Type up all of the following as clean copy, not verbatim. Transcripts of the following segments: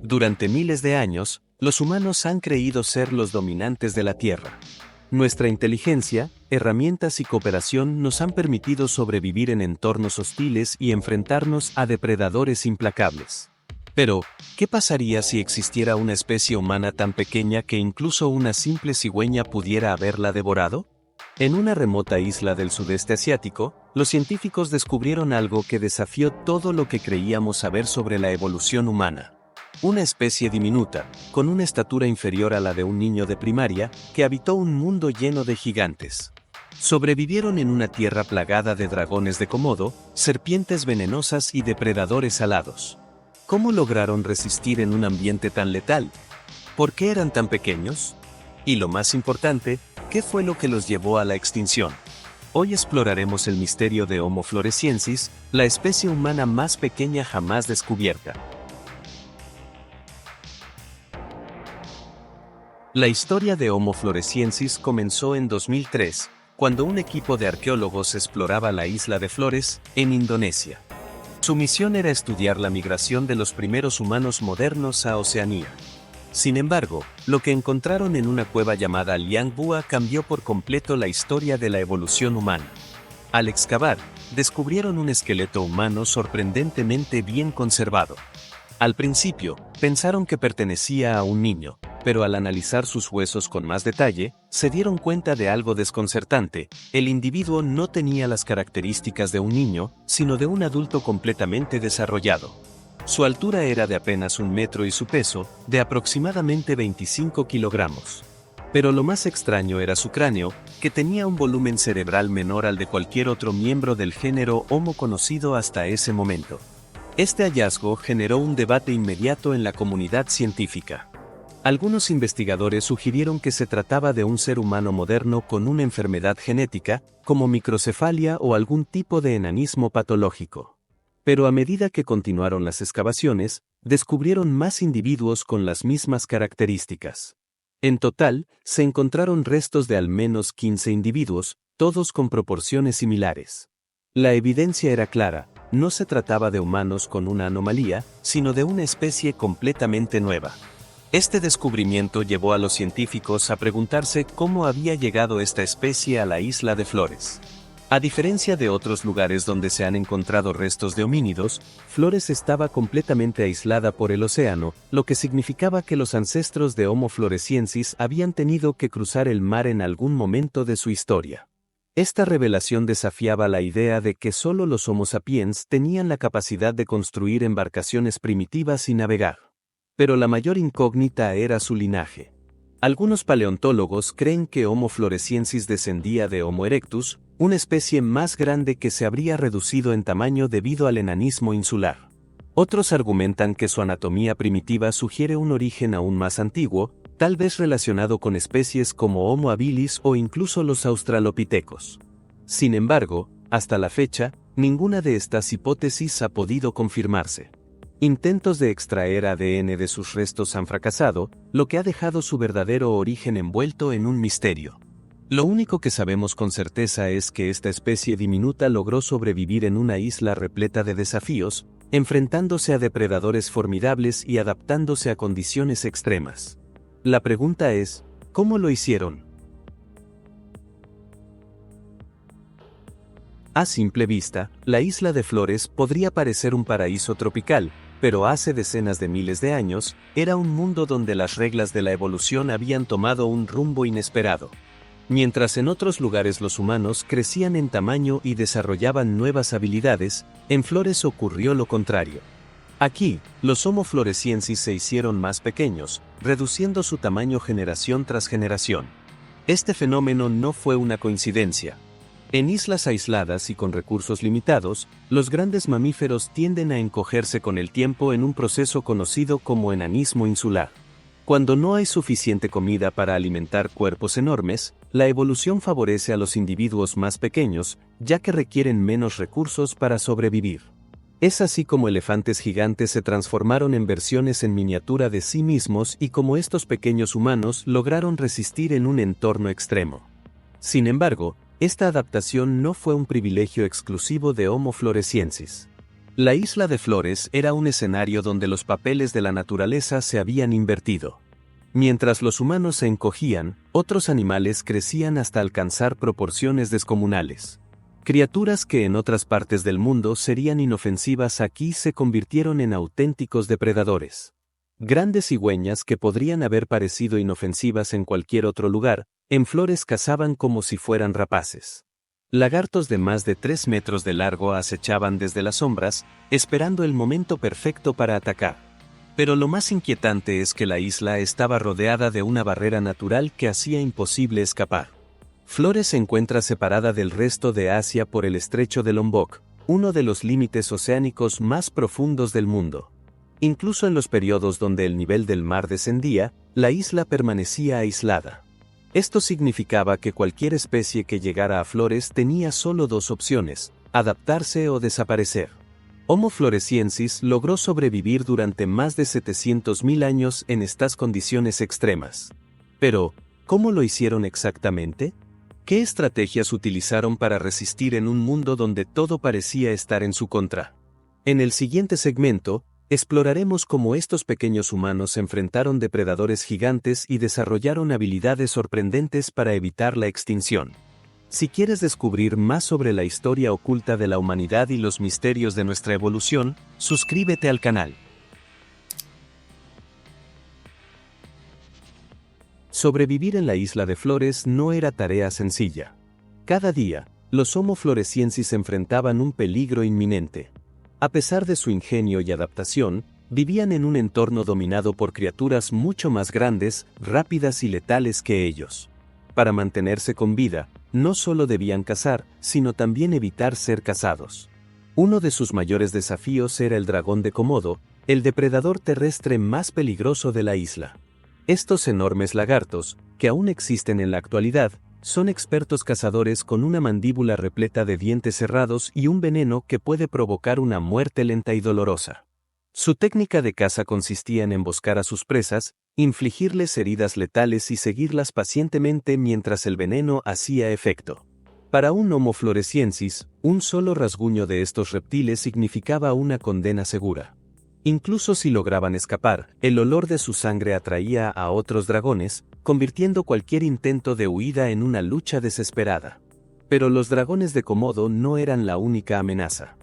Durante miles de años, los humanos han creído ser los dominantes de la Tierra. Nuestra inteligencia, herramientas y cooperación nos han permitido sobrevivir en entornos hostiles y enfrentarnos a depredadores implacables. Pero, ¿qué pasaría si existiera una especie humana tan pequeña que incluso una simple cigüeña pudiera haberla devorado? En una remota isla del sudeste asiático, los científicos descubrieron algo que desafió todo lo que creíamos saber sobre la evolución humana. Una especie diminuta, con una estatura inferior a la de un niño de primaria, que habitó un mundo lleno de gigantes. Sobrevivieron en una tierra plagada de dragones de Komodo, serpientes venenosas y depredadores alados. ¿Cómo lograron resistir en un ambiente tan letal? ¿Por qué eran tan pequeños? Y lo más importante, ¿qué fue lo que los llevó a la extinción? Hoy exploraremos el misterio de Homo floresiensis, la especie humana más pequeña jamás descubierta. La historia de Homo floresiensis comenzó en 2003, cuando un equipo de arqueólogos exploraba la isla de Flores, en Indonesia. Su misión era estudiar la migración de los primeros humanos modernos a Oceanía. Sin embargo, lo que encontraron en una cueva llamada Liang Bua cambió por completo la historia de la evolución humana. Al excavar, descubrieron un esqueleto humano sorprendentemente bien conservado. Al principio, pensaron que pertenecía a un niño, pero al analizar sus huesos con más detalle, se dieron cuenta de algo desconcertante: el individuo no tenía las características de un niño, sino de un adulto completamente desarrollado. Su altura era de apenas 1 metro y su peso, de aproximadamente 25 kilogramos. Pero lo más extraño era su cráneo, que tenía un volumen cerebral menor al de cualquier otro miembro del género Homo conocido hasta ese momento. Este hallazgo generó un debate inmediato en la comunidad científica. Algunos investigadores sugirieron que se trataba de un ser humano moderno con una enfermedad genética, como microcefalia o algún tipo de enanismo patológico. Pero a medida que continuaron las excavaciones, descubrieron más individuos con las mismas características. En total, se encontraron restos de al menos 15 individuos, todos con proporciones similares. La evidencia era clara: no se trataba de humanos con una anomalía, sino de una especie completamente nueva. Este descubrimiento llevó a los científicos a preguntarse cómo había llegado esta especie a la isla de Flores. A diferencia de otros lugares donde se han encontrado restos de homínidos, Flores estaba completamente aislada por el océano, lo que significaba que los ancestros de Homo floresiensis habían tenido que cruzar el mar en algún momento de su historia. Esta revelación desafiaba la idea de que solo los Homo sapiens tenían la capacidad de construir embarcaciones primitivas y navegar. Pero la mayor incógnita era su linaje. Algunos paleontólogos creen que Homo floresiensis descendía de Homo erectus, una especie más grande que se habría reducido en tamaño debido al enanismo insular. Otros argumentan que su anatomía primitiva sugiere un origen aún más antiguo, tal vez relacionado con especies como Homo habilis o incluso los australopitecos. Sin embargo, hasta la fecha, ninguna de estas hipótesis ha podido confirmarse. Intentos de extraer ADN de sus restos han fracasado, lo que ha dejado su verdadero origen envuelto en un misterio. Lo único que sabemos con certeza es que esta especie diminuta logró sobrevivir en una isla repleta de desafíos, enfrentándose a depredadores formidables y adaptándose a condiciones extremas. La pregunta es, ¿cómo lo hicieron? A simple vista, la isla de Flores podría parecer un paraíso tropical, pero hace decenas de miles de años, era un mundo donde las reglas de la evolución habían tomado un rumbo inesperado. Mientras en otros lugares los humanos crecían en tamaño y desarrollaban nuevas habilidades, en Flores ocurrió lo contrario. Aquí, los Homo floresiensis se hicieron más pequeños, reduciendo su tamaño generación tras generación. Este fenómeno no fue una coincidencia. En islas aisladas y con recursos limitados, los grandes mamíferos tienden a encogerse con el tiempo en un proceso conocido como enanismo insular. Cuando no hay suficiente comida para alimentar cuerpos enormes, la evolución favorece a los individuos más pequeños, ya que requieren menos recursos para sobrevivir. Es así como elefantes gigantes se transformaron en versiones en miniatura de sí mismos y como estos pequeños humanos lograron resistir en un entorno extremo. Sin embargo, esta adaptación no fue un privilegio exclusivo de Homo floresiensis. La isla de Flores era un escenario donde los papeles de la naturaleza se habían invertido. Mientras los humanos se encogían, otros animales crecían hasta alcanzar proporciones descomunales. Criaturas que en otras partes del mundo serían inofensivas aquí se convirtieron en auténticos depredadores. Grandes cigüeñas que podrían haber parecido inofensivas en cualquier otro lugar, en Flores cazaban como si fueran rapaces. Lagartos de más de 3 metros de largo acechaban desde las sombras, esperando el momento perfecto para atacar. Pero lo más inquietante es que la isla estaba rodeada de una barrera natural que hacía imposible escapar. Flores se encuentra separada del resto de Asia por el estrecho de Lombok, uno de los límites oceánicos más profundos del mundo. Incluso en los periodos donde el nivel del mar descendía, la isla permanecía aislada. Esto significaba que cualquier especie que llegara a Flores tenía solo dos opciones: adaptarse o desaparecer. Homo floresiensis logró sobrevivir durante más de 700.000 años en estas condiciones extremas. Pero, ¿cómo lo hicieron exactamente? ¿Qué estrategias utilizaron para resistir en un mundo donde todo parecía estar en su contra? En el siguiente segmento, exploraremos cómo estos pequeños humanos se enfrentaron depredadores gigantes y desarrollaron habilidades sorprendentes para evitar la extinción. Si quieres descubrir más sobre la historia oculta de la humanidad y los misterios de nuestra evolución, suscríbete al canal. Sobrevivir en la isla de Flores no era tarea sencilla. Cada día, los Homo floresiensis enfrentaban un peligro inminente. A pesar de su ingenio y adaptación, vivían en un entorno dominado por criaturas mucho más grandes, rápidas y letales que ellos. Para mantenerse con vida, no solo debían cazar, sino también evitar ser cazados. Uno de sus mayores desafíos era el dragón de Komodo, el depredador terrestre más peligroso de la isla. Estos enormes lagartos, que aún existen en la actualidad, son expertos cazadores con una mandíbula repleta de dientes cerrados y un veneno que puede provocar una muerte lenta y dolorosa. Su técnica de caza consistía en emboscar a sus presas, infligirles heridas letales y seguirlas pacientemente mientras el veneno hacía efecto. Para un Homo floresiensis, un solo rasguño de estos reptiles significaba una condena segura. Incluso si lograban escapar, el olor de su sangre atraía a otros dragones, convirtiendo cualquier intento de huida en una lucha desesperada. Pero los dragones de Komodo no eran la única amenaza.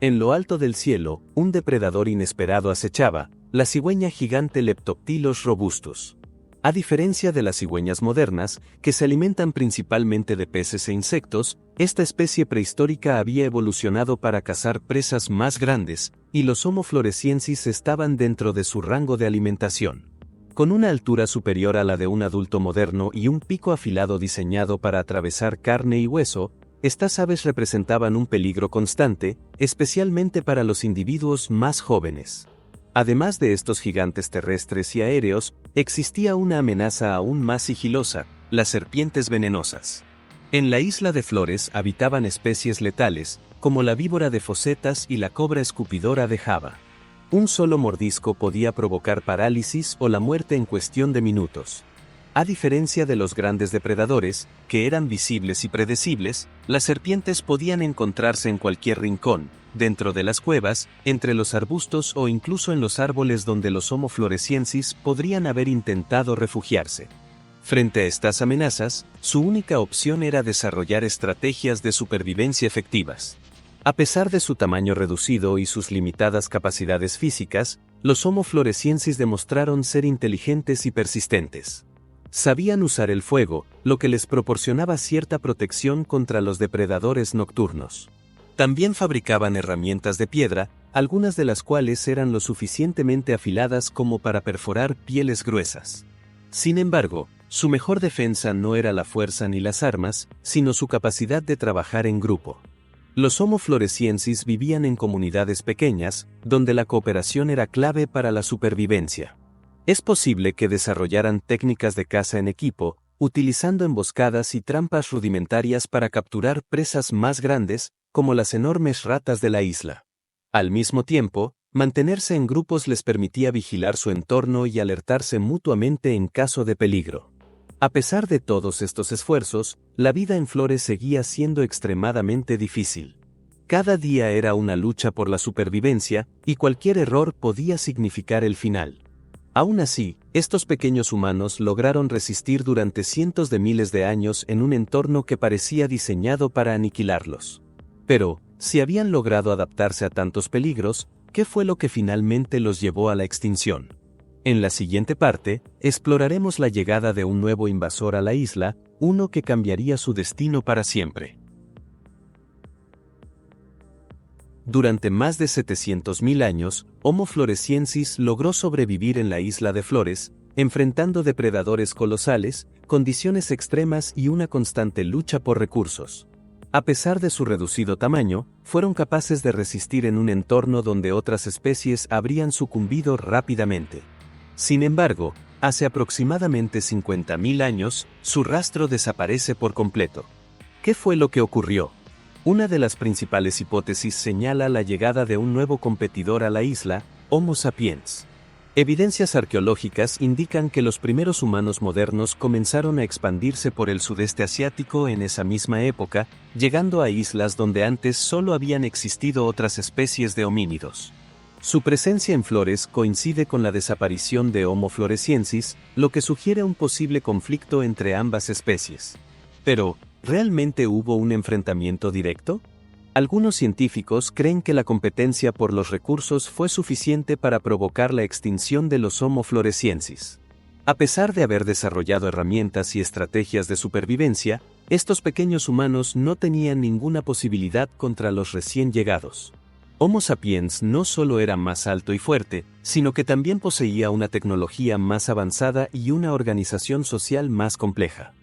En lo alto del cielo, un depredador inesperado acechaba, la cigüeña gigante Leptoptilos robustus. A diferencia de las cigüeñas modernas, que se alimentan principalmente de peces e insectos, esta especie prehistórica había evolucionado para cazar presas más grandes, y los Homo floresiensis estaban dentro de su rango de alimentación. Con una altura superior a la de un adulto moderno y un pico afilado diseñado para atravesar carne y hueso, estas aves representaban un peligro constante, especialmente para los individuos más jóvenes. Además de estos gigantes terrestres y aéreos, existía una amenaza aún más sigilosa: las serpientes venenosas. En la isla de Flores habitaban especies letales, como la víbora de Focetas y la cobra escupidora de Java. Un solo mordisco podía provocar parálisis o la muerte en cuestión de minutos. A diferencia de los grandes depredadores, que eran visibles y predecibles, las serpientes podían encontrarse en cualquier rincón, dentro de las cuevas, entre los arbustos o incluso en los árboles donde los Homo floresiensis podrían haber intentado refugiarse. Frente a estas amenazas, su única opción era desarrollar estrategias de supervivencia efectivas. A pesar de su tamaño reducido y sus limitadas capacidades físicas, los Homo floresiensis demostraron ser inteligentes y persistentes. Sabían usar el fuego, lo que les proporcionaba cierta protección contra los depredadores nocturnos. También fabricaban herramientas de piedra, algunas de las cuales eran lo suficientemente afiladas como para perforar pieles gruesas. Sin embargo, su mejor defensa no era la fuerza ni las armas, sino su capacidad de trabajar en grupo. Los Homo floresiensis vivían en comunidades pequeñas, donde la cooperación era clave para la supervivencia. Es posible que desarrollaran técnicas de caza en equipo, utilizando emboscadas y trampas rudimentarias para capturar presas más grandes, como las enormes ratas de la isla. Al mismo tiempo, mantenerse en grupos les permitía vigilar su entorno y alertarse mutuamente en caso de peligro. A pesar de todos estos esfuerzos, la vida en Flores seguía siendo extremadamente difícil. Cada día era una lucha por la supervivencia, y cualquier error podía significar el final. Aún así, estos pequeños humanos lograron resistir durante cientos de miles de años en un entorno que parecía diseñado para aniquilarlos. Pero, si habían logrado adaptarse a tantos peligros, ¿qué fue lo que finalmente los llevó a la extinción? En la siguiente parte, exploraremos la llegada de un nuevo invasor a la isla, uno que cambiaría su destino para siempre. Durante más de 700.000 años, Homo floresiensis logró sobrevivir en la isla de Flores, enfrentando depredadores colosales, condiciones extremas y una constante lucha por recursos. A pesar de su reducido tamaño, fueron capaces de resistir en un entorno donde otras especies habrían sucumbido rápidamente. Sin embargo, hace aproximadamente 50.000 años, su rastro desaparece por completo. ¿Qué fue lo que ocurrió? Una de las principales hipótesis señala la llegada de un nuevo competidor a la isla, Homo sapiens. Evidencias arqueológicas indican que los primeros humanos modernos comenzaron a expandirse por el sudeste asiático en esa misma época, llegando a islas donde antes solo habían existido otras especies de homínidos. Su presencia en Flores coincide con la desaparición de Homo floresiensis, lo que sugiere un posible conflicto entre ambas especies. Pero, ¿realmente hubo un enfrentamiento directo? Algunos científicos creen que la competencia por los recursos fue suficiente para provocar la extinción de los Homo floresiensis. A pesar de haber desarrollado herramientas y estrategias de supervivencia, estos pequeños humanos no tenían ninguna posibilidad contra los recién llegados. Homo sapiens no solo era más alto y fuerte, sino que también poseía una tecnología más avanzada y una organización social más compleja.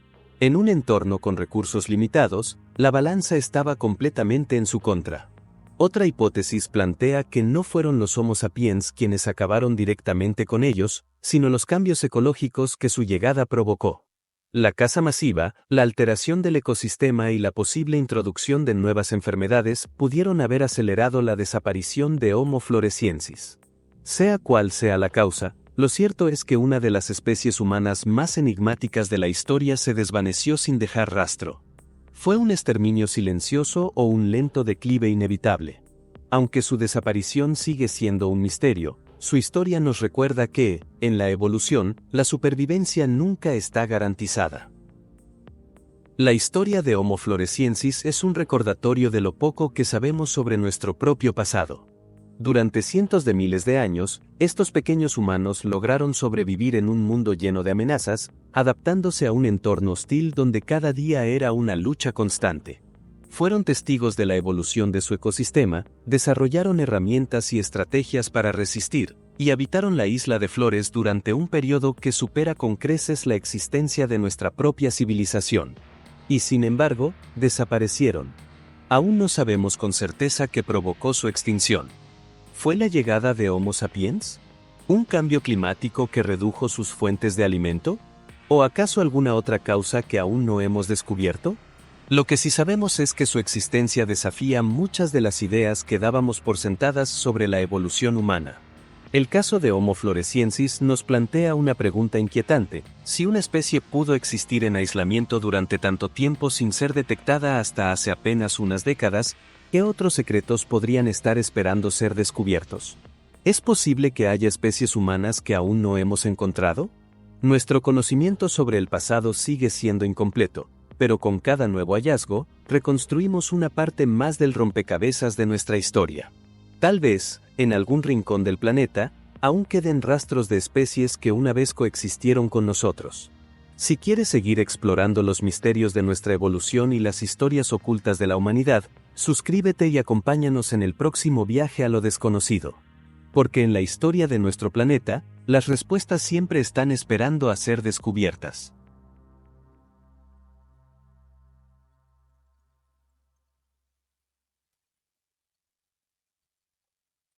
En un entorno con recursos limitados, la balanza estaba completamente en su contra. Otra hipótesis plantea que no fueron los Homo sapiens quienes acabaron directamente con ellos, sino los cambios ecológicos que su llegada provocó. La caza masiva, la alteración del ecosistema y la posible introducción de nuevas enfermedades pudieron haber acelerado la desaparición de Homo floresiensis. Sea cual sea la causa, lo cierto es que una de las especies humanas más enigmáticas de la historia se desvaneció sin dejar rastro. ¿Fue un exterminio silencioso o un lento declive inevitable? Aunque su desaparición sigue siendo un misterio, su historia nos recuerda que, en la evolución, la supervivencia nunca está garantizada. La historia de Homo floresiensis es un recordatorio de lo poco que sabemos sobre nuestro propio pasado. Durante cientos de miles de años, estos pequeños humanos lograron sobrevivir en un mundo lleno de amenazas, adaptándose a un entorno hostil donde cada día era una lucha constante. Fueron testigos de la evolución de su ecosistema, desarrollaron herramientas y estrategias para resistir, y habitaron la isla de Flores durante un periodo que supera con creces la existencia de nuestra propia civilización. Y sin embargo, desaparecieron. Aún no sabemos con certeza qué provocó su extinción. ¿Fue la llegada de Homo sapiens? ¿Un cambio climático que redujo sus fuentes de alimento? ¿O acaso alguna otra causa que aún no hemos descubierto? Lo que sí sabemos es que su existencia desafía muchas de las ideas que dábamos por sentadas sobre la evolución humana. El caso de Homo floresiensis nos plantea una pregunta inquietante: si una especie pudo existir en aislamiento durante tanto tiempo sin ser detectada hasta hace apenas unas décadas, ¿qué otros secretos podrían estar esperando ser descubiertos? ¿Es posible que haya especies humanas que aún no hemos encontrado? Nuestro conocimiento sobre el pasado sigue siendo incompleto, pero con cada nuevo hallazgo, reconstruimos una parte más del rompecabezas de nuestra historia. Tal vez, en algún rincón del planeta, aún queden rastros de especies que una vez coexistieron con nosotros. Si quieres seguir explorando los misterios de nuestra evolución y las historias ocultas de la humanidad, suscríbete y acompáñanos en el próximo viaje a lo desconocido. Porque en la historia de nuestro planeta, las respuestas siempre están esperando a ser descubiertas.